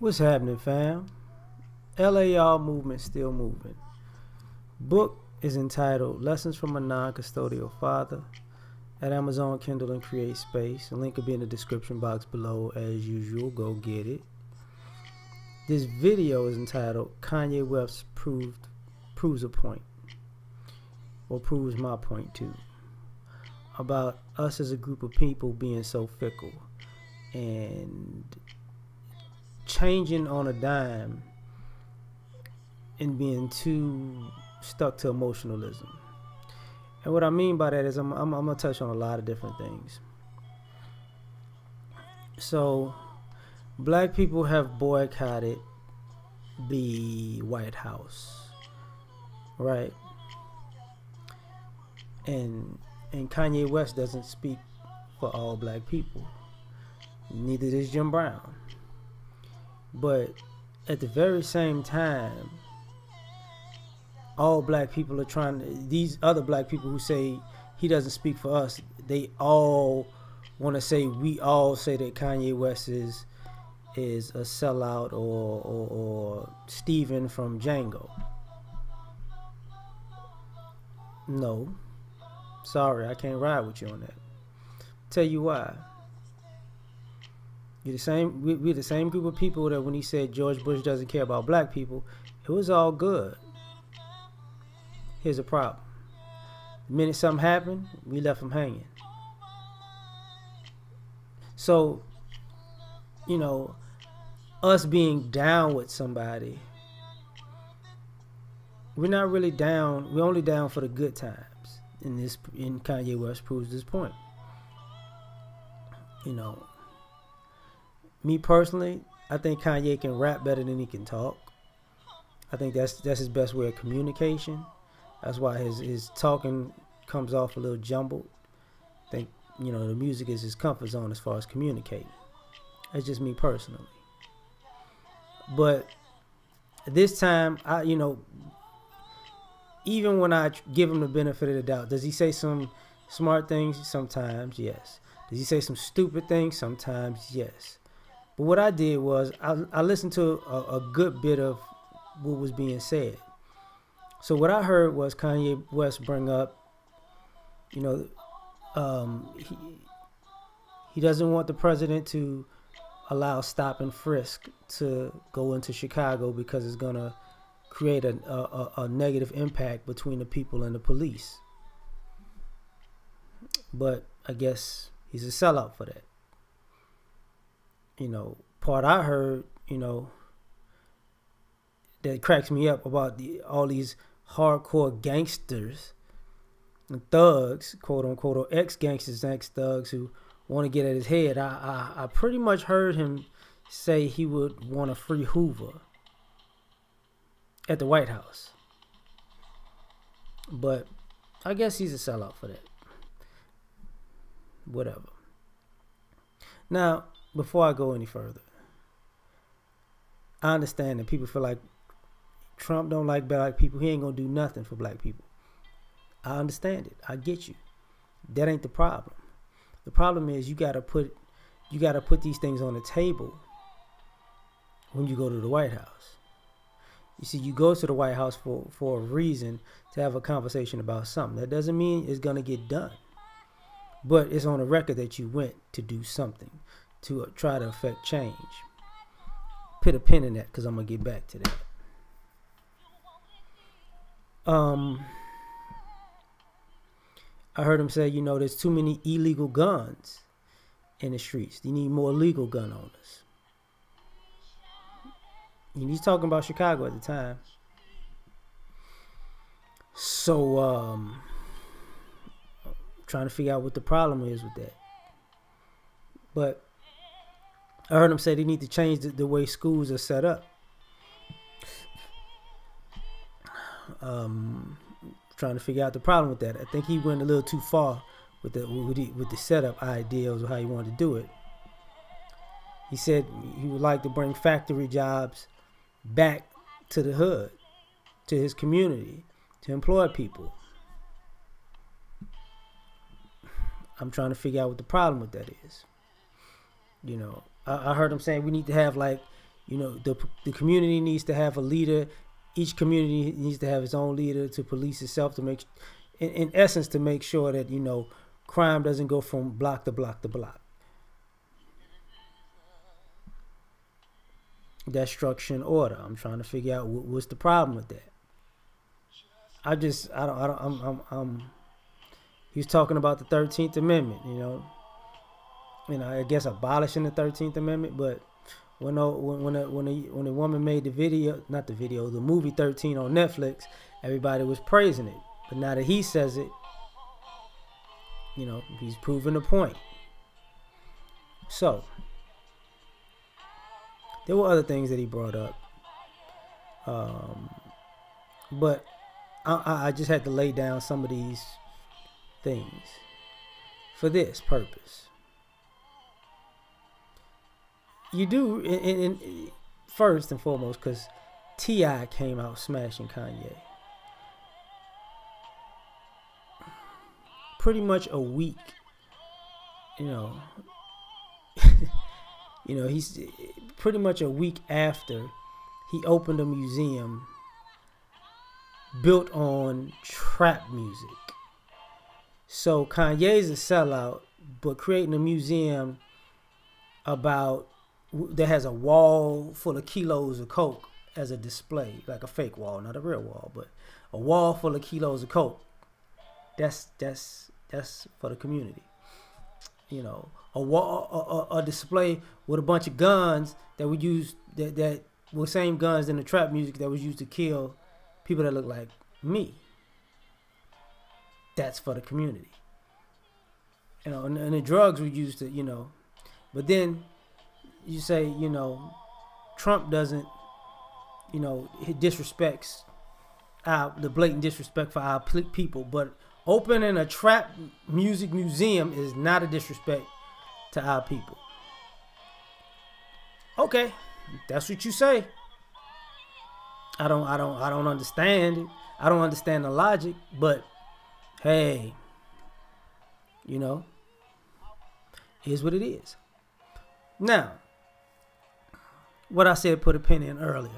What's happening, fam? L.A.R. movement still moving. Book is entitled Lessons from a Non-Custodial Father at Amazon Kindle and Create Space. The link will be in the description box below as usual. Go get it. This video is entitled Kanye West proves a point, or proves my point too, about us as a group of people being so fickle and changing on a dime and being too stuck to emotionalism. And what I mean by that is I'm gonna touch on a lot of different things. So black people have boycotted the White House, right? And Kanye West doesn't speak for all black people. Neither does Jim Brown. But at the very same time, all black people are trying to, these other black people who say he doesn't speak for us, they all want to say, we all say that Kanye West is a sellout or Steven from Django. No. Sorry, I can't ride with you on that. Tell you why. We're the same group of people that when he said George Bush doesn't care about black people, it was all good. Here's a problem. The minute something happened, we left him hanging. So, you know, us being down with somebody, we're not really down. We're only down for the good times. In Kanye West proves this point. You know, me personally, I think Kanye can rap better than he can talk. I think that's his best way of communication. That's why his talking comes off a little jumbled. I think, you know, the music is his comfort zone as far as communicating. That's just me personally. But this time, even when I give him the benefit of the doubt, does he say some smart things? Sometimes, yes. Does he say some stupid things? Sometimes, yes. But what I did was I listened to a good bit of what was being said. So what I heard was Kanye West bring up, you know, he doesn't want the president to allow stop and frisk to go into Chicago because it's going to create a negative impact between the people and the police. But I guess he's a sellout for that. You know, part I heard, you know, that cracks me up about all these hardcore gangsters and thugs, quote unquote, or ex-gangsters, ex-thugs who want to get at his head. I pretty much heard him say he would want to free Hoover at the White House. But I guess he's a sellout for that. Whatever. Now, before I go any further, I understand that people feel like Trump don't like black people. He ain't gonna do nothing for black people. I understand it. I get you. That ain't the problem. The problem is you gotta put these things on the table when you go to the White House. You see, you go to the White House for a reason, to have a conversation about something. That doesn't mean it's gonna get done, but it's on the record that you went to do something, to try to affect change. Put a pin in that because I'm gonna get back to that. I heard him say, you know, there's too many illegal guns in the streets. You need more legal gun owners. And he's talking about Chicago at the time. So, trying to figure out what the problem is with that. But I heard him say they need to change the way schools are set up. Trying to figure out the problem with that. I think he went a little too far with the setup ideas of how he wanted to do it. He said he would like to bring factory jobs back to the hood, to his community, to employ people. I'm trying to figure out what the problem with that is. You know, I heard him saying we need to have like You know, the community needs to have a leader. Each community needs to have its own leader to police itself, to make, in essence, to make sure that, you know, crime doesn't go from block to block to block. That structure and order. I'm trying to figure out what's the problem with that. I don't. He was talking about the 13th Amendment, you know. I guess abolishing the 13th Amendment, but when a woman made the video, not the video, the movie 13 on Netflix, everybody was praising it. But now that he says it, you know, he's proving the point. So there were other things that he brought up, but I just had to lay down some of these things for this purpose. You do, in first and foremost, because T.I. came out smashing Kanye. Pretty much a week, you know, he's pretty much a week after he opened a museum built on trap music. So Kanye's a sellout, but creating a museum that has a wall full of kilos of coke as a display, like a fake wall, not a real wall, but a wall full of kilos of coke. That's for the community. You know, a display with a bunch of guns that were used that were same guns in the trap music that was used to kill people that look like me. That's for the community. You know, and the drugs were used to, you know, but then you say, you know, Trump doesn't, you know, he disrespects the blatant disrespect for our people, but opening a trap music museum is not a disrespect to our people. Okay, that's what you say. I don't understand it. I don't understand the logic, but hey, you know, here's what it is. Now, what I said, put a pin in earlier.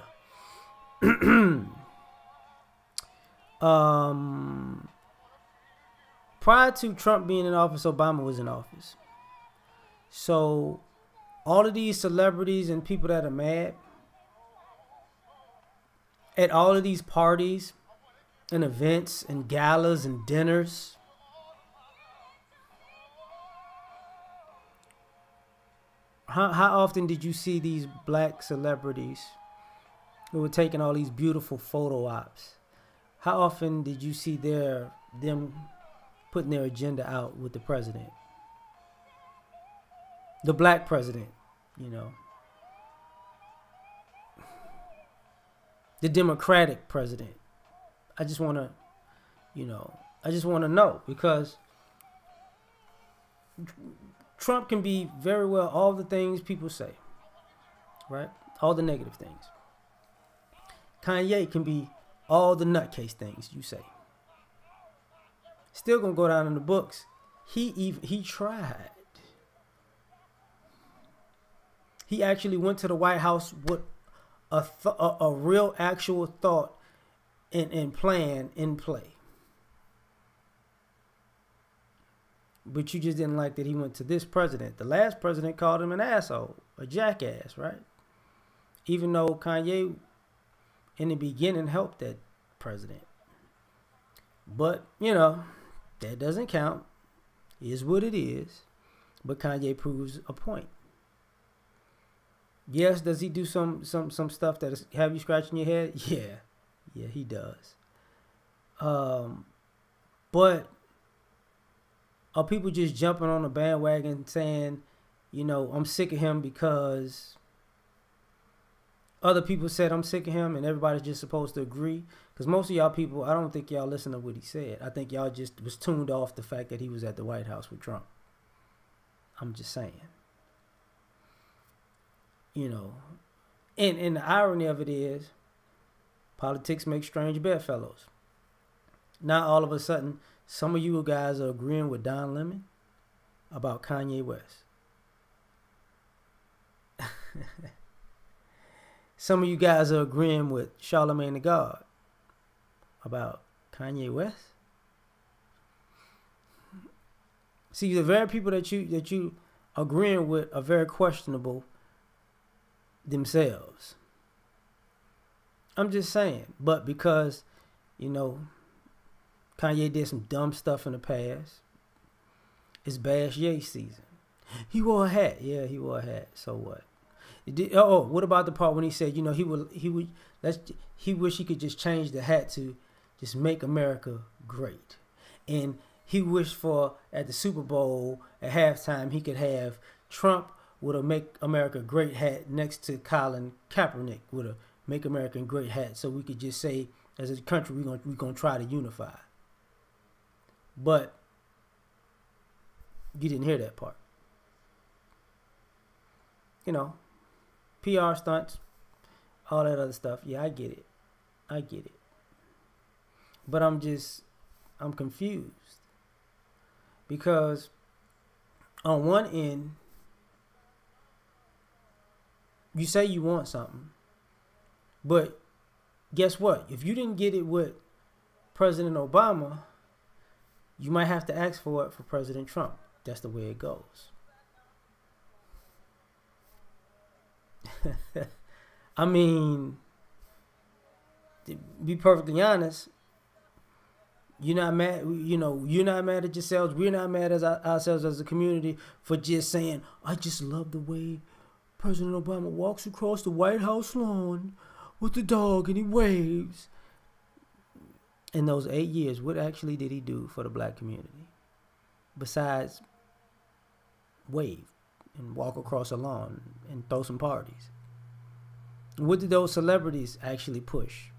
Prior to Trump being in office, Obama was in office. So all of these celebrities and people that are mad at all of these parties and events and galas and dinners, how often did you see these black celebrities who were taking all these beautiful photo ops? How often did you see them putting their agenda out with the president? The black president, you know. The Democratic president. I just want to, you know, know, because Trump can be very well all the things people say, right? All the negative things. Kanye can be all the nutcase things you say. Still gonna go down in the books. He tried. He actually went to the White House with a real actual thought and plan in play. But you just didn't like that he went to this president. The last president called him an asshole, a jackass, right? Even though Kanye in the beginning helped that president. But, you know, that doesn't count. It is what it is. But Kanye proves a point. Yes, does he do some stuff that is, have you scratching your head? Yeah, he does. But are people just jumping on the bandwagon saying, you know, I'm sick of him because other people said I'm sick of him and everybody's just supposed to agree? Because most of y'all people, I don't think y'all listen to what he said. I think y'all just was tuned off the fact that he was at the White House with Trump. I'm just saying. You know, and the irony of it is, politics makes strange bedfellows. Now all of a sudden, some of you guys are agreeing with Don Lemon about Kanye West. some of you guys are agreeing with Charlemagne the God about Kanye West. See, the very people that you agreeing with are very questionable themselves. I'm just saying. But because, you know, Kanye did some dumb stuff in the past, it's Bash Ye season. He wore a hat. Yeah, he wore a hat. So what? What about the part when he said, you know, he wish he could just change the hat to just make America great. And he wished for, at the Super Bowl, at halftime, he could have Trump with a Make America Great hat next to Colin Kaepernick with a Make America Great hat, so we could just say, as a country, we're gonna try to unify. But you didn't hear that part. You know, PR stunts, all that other stuff. Yeah, I get it. I get it. But I'm confused. Because on one end, you say you want something, but guess what? If you didn't get it with President Obama, you might have to ask for it for President Trump. That's the way it goes. I mean, to be perfectly honest, you're not mad. You know, you're not mad at yourselves. We're not mad at ourselves as a community for just saying, I just love the way President Obama walks across the White House lawn with the dog and he waves. In those 8 years, what actually did he do for the black community? Besides wave and walk across a lawn and throw some parties. What did those celebrities actually push?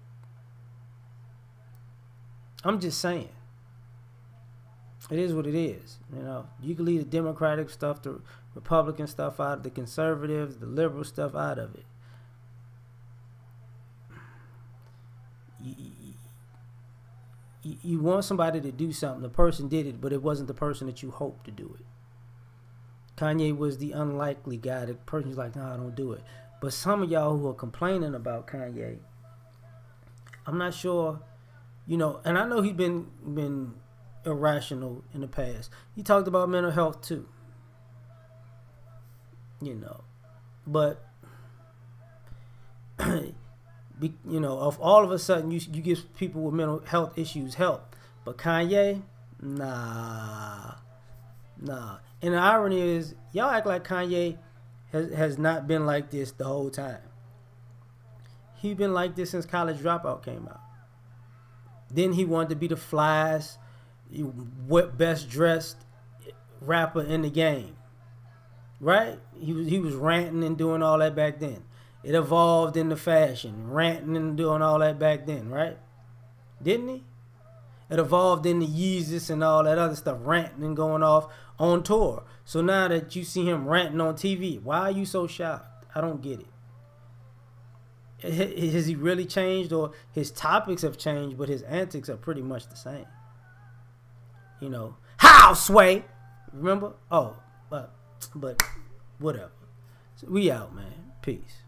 I'm just saying. It is what it is. You know, you can leave the Democratic stuff, the Republican stuff out, the conservatives, the liberal stuff out of it. You want somebody to do something. The person did it, but it wasn't the person that you hoped to do it. Kanye was the unlikely guy. The person's like, no, I don't do it. But some of y'all who are complaining about Kanye, I'm not sure, you know, and I know he's been irrational in the past. He talked about mental health too. You know, but you know, if all of a sudden you give people with mental health issues help, but Kanye, nah. And the irony is, y'all act like Kanye has not been like this the whole time. He been like this since College Dropout came out. Then he wanted to be the flyest, best dressed rapper in the game, right? He was ranting and doing all that back then. It evolved into fashion, ranting and doing all that back then, right? Didn't he? It evolved into Yeezus and all that other stuff, ranting and going off on tour. So now that you see him ranting on TV, why are you so shocked? I don't get it. Has he really changed, or his topics have changed, but his antics are pretty much the same? You know, how Sway? Remember? Oh, but whatever. So we out, man. Peace.